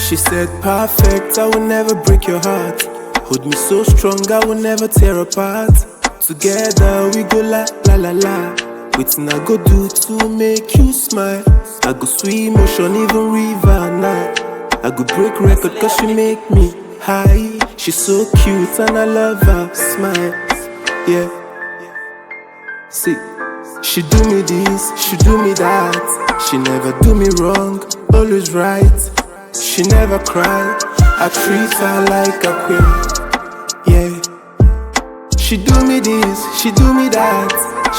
She said perfect, I will never break your heart. Hold me so strong, I will never tear apart. Together we go la la la la. Wetin I go do to make you smile? I go swim ocean, even river now. I go break record cause she make me high. She's so cute and I love her smile. Yeah. See, she do me this, she do me that. She never do me wrong, always right. She never cry, I treat her like a queen. Yeah. She do me this, she do me that.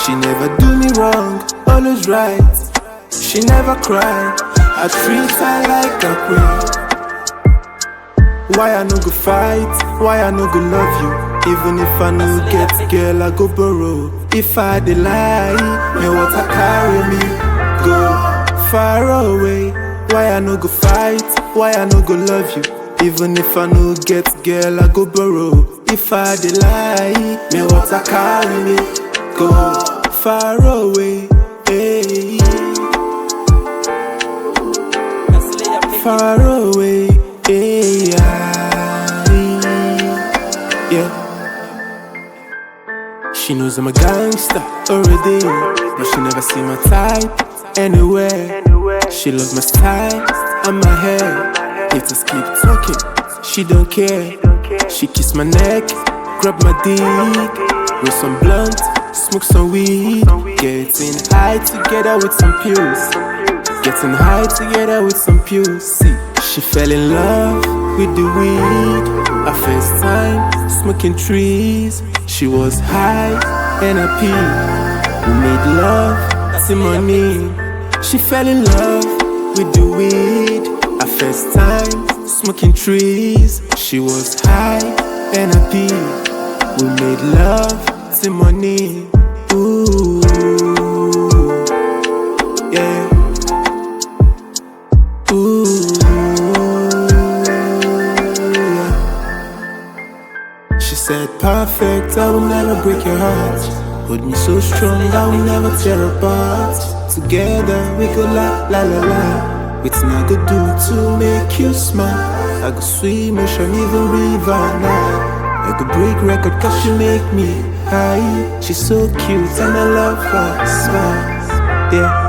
She never do me wrong, always right. She never cry, I treat her like a queen. Why I no go fight? Why I no go love you? Even if I no get girl, I go borrow. If I dey lie, me water carry me go far away. Why I no go fight? Why I no go love you? Even if I no get girl, I go borrow. If I dey lie, me water carry me go far away. Hey. Far away. Hey, yeah. She knows I'm a gangster already, but she never see my type anywhere. She loves my style and my hair. Haters keep talking, she don't care. She kiss my neck, grab my dick, roll some blunt, smoke some weed. Getting high together with some pills. Getting high together with some pills. See, she fell in love with the weed. Our first time smoking trees. She was high and happy. We made love till morning. She fell in love with the weed. Our first time smoking trees. She was high and happy. We made love till morning. Ooh, yeah. Ooh, yeah. She said perfect, I will never break your heart. Hold me so strong, I will never tear apart. Together we go la la la la. Wetin I go do to make you smile? I go swim ocean, even river now. I go break record cause she make me high. She's so cute and I love her smile. Yeah.